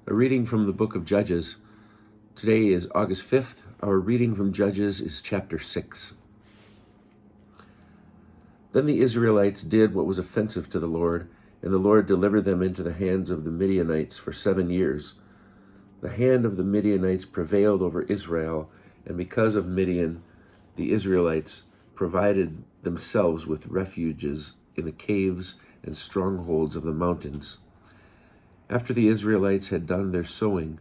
A reading from the book of Judges. Today is August 5th. Our reading from Judges is chapter 6. Then the Israelites did what was offensive to the Lord, and the Lord delivered them into the hands of the Midianites for 7 years. The hand of the Midianites prevailed over Israel, and because of Midian, the Israelites provided themselves with refuges in the caves and strongholds of the mountains. After the Israelites had done their sowing,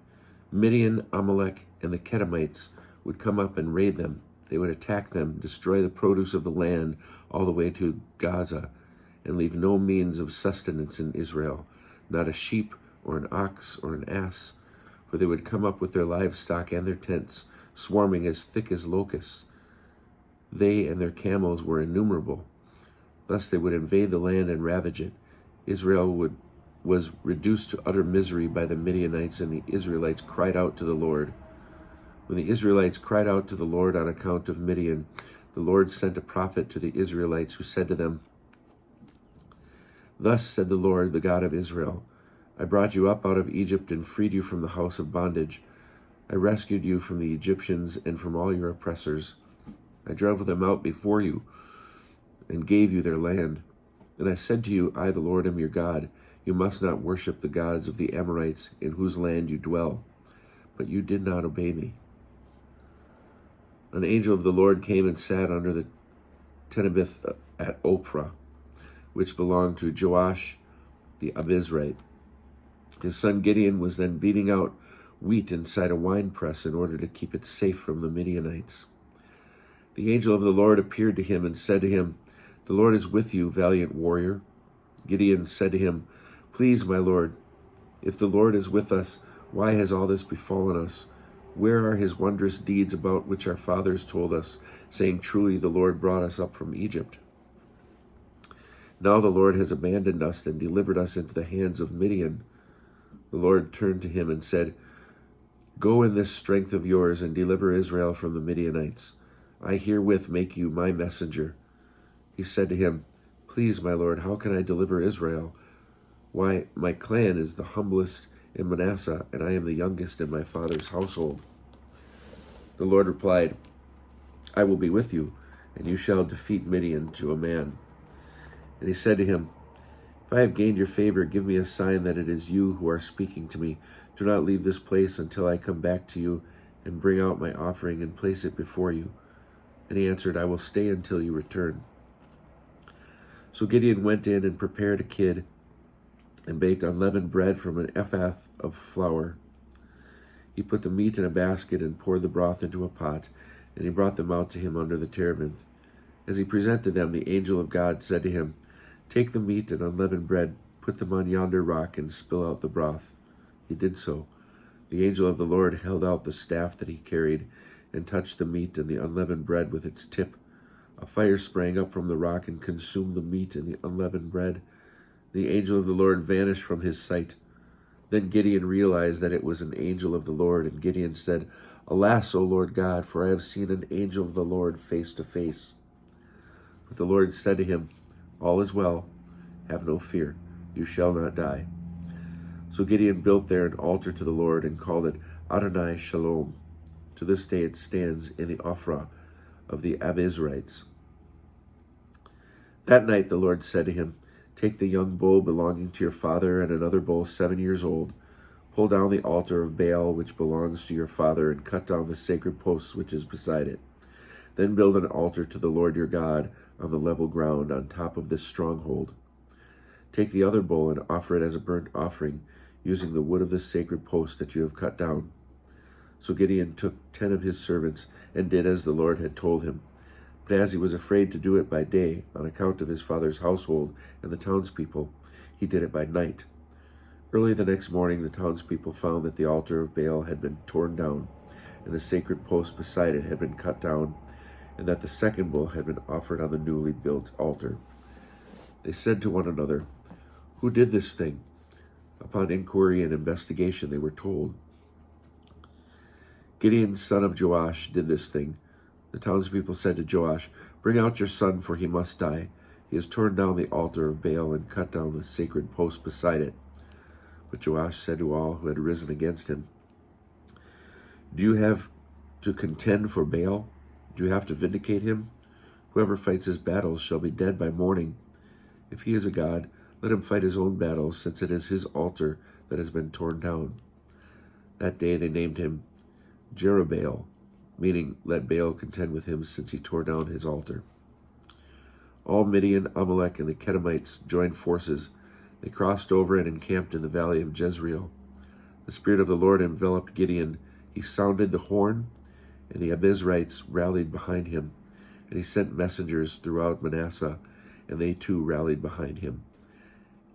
Midian, Amalek, and the Kedemites would come up and raid them. They would attack them, destroy the produce of the land all the way to Gaza, and leave no means of sustenance in Israel, not a sheep or an ox or an ass, for they would come up with their livestock and their tents, swarming as thick as locusts. They and their camels were innumerable. Thus they would invade the land and ravage it. Israel was reduced to utter misery by the Midianites, and the Israelites cried out to the Lord. When the Israelites cried out to the Lord on account of Midian, the Lord sent a prophet to the Israelites who said to them, "Thus said the Lord, the God of Israel, I brought you up out of Egypt and freed you from the house of bondage. I rescued you from the Egyptians and from all your oppressors. I drove them out before you and gave you their land. And I said to you, I, the Lord, am your God. You must not worship the gods of the Amorites in whose land you dwell. But you did not obey me." An angel of the Lord came and sat under the terebinth at Ophrah, which belonged to Joash the Abizrite. His son Gideon was then beating out wheat inside a winepress in order to keep it safe from the Midianites. The angel of the Lord appeared to him and said to him, "The Lord is with you, valiant warrior." Gideon said to him, "Please, my Lord, if the Lord is with us, why has all this befallen us? Where are his wondrous deeds about which our fathers told us, saying, 'Truly the Lord brought us up from Egypt'? Now the Lord has abandoned us and delivered us into the hands of Midian." The Lord turned to him and said, "Go in this strength of yours and deliver Israel from the Midianites. I herewith make you my messenger." He said to him, "Please, my Lord, how can I deliver Israel? Why, my clan is the humblest in Manasseh, and I am the youngest in my father's household." The Lord replied, "I will be with you, and you shall defeat Midian to a man." And he said to him, "If I have gained your favor, give me a sign that it is you who are speaking to me. Do not leave this place until I come back to you and bring out my offering and place it before you." And he answered, "I will stay until you return." So Gideon went in and prepared a kid and baked unleavened bread from an ephah of flour. He put the meat in a basket and poured the broth into a pot, and he brought them out to him under the terebinth. As he presented them, the angel of God said to him, "Take the meat and unleavened bread, put them on yonder rock, and spill out the broth." He did so. The angel of the Lord held out the staff that he carried and touched the meat and the unleavened bread with its tip. A fire sprang up from the rock and consumed the meat and the unleavened bread. The angel of the Lord vanished from his sight. Then Gideon realized that it was an angel of the Lord, and Gideon said, "Alas, O Lord God, for I have seen an angel of the Lord face to face." But the Lord said to him, "All is well. Have no fear. You shall not die." So Gideon built there an altar to the Lord and called it Adonai Shalom. To this day it stands in the Ophrah of the Abizrites. That night the Lord said to him, "Take the young bull belonging to your father and another bull 7 years old. Pull down the altar of Baal which belongs to your father and cut down the sacred post which is beside it. Then build an altar to the Lord your God on the level ground on top of this stronghold. Take the other bull and offer it as a burnt offering, using the wood of the sacred post that you have cut down." So Gideon took 10 of his servants and did as the Lord had told him. But as he was afraid to do it by day, on account of his father's household and the townspeople, he did it by night. Early the next morning, the townspeople found that the altar of Baal had been torn down, and the sacred post beside it had been cut down, and that the second bull had been offered on the newly built altar. They said to one another, "Who did this thing?" Upon inquiry and investigation, they were told, "Gideon, son of Joash, did this thing." The townspeople said to Joash, "Bring out your son, for he must die. He has torn down the altar of Baal and cut down the sacred post beside it." But Joash said to all who had risen against him, "Do you have to contend for Baal? Do you have to vindicate him? Whoever fights his battles shall be dead by morning. If he is a god, let him fight his own battles, since it is his altar that has been torn down." That day they named him Jerubbaal, meaning let Baal contend with him, since he tore down his altar. All Midian, Amalek, and the Kedemites joined forces. They crossed over and encamped in the valley of Jezreel. The Spirit of the Lord enveloped Gideon. He sounded the horn, and the Abizrites rallied behind him. And he sent messengers throughout Manasseh, and they too rallied behind him.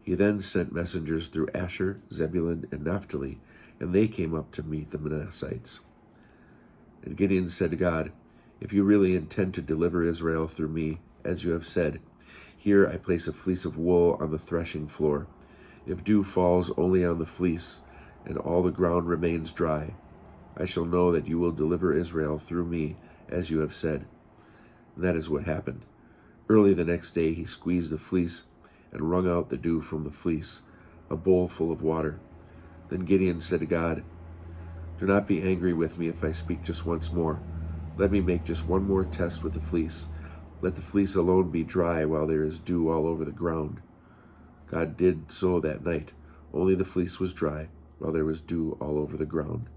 He then sent messengers through Asher, Zebulun, and Naphtali, and they came up to meet the Manassites. And Gideon said to God, "If you really intend to deliver Israel through me, as you have said, here I place a fleece of wool on the threshing floor. If dew falls only on the fleece, and all the ground remains dry, I shall know that you will deliver Israel through me, as you have said." And that is what happened. Early the next day he squeezed the fleece and wrung out the dew from the fleece, a bowl full of water. Then Gideon said to God, "Do not be angry with me if I speak just once more. Let me make just one more test with the fleece. Let the fleece alone be dry while there is dew all over the ground." God did so that night. Only the fleece was dry while there was dew all over the ground.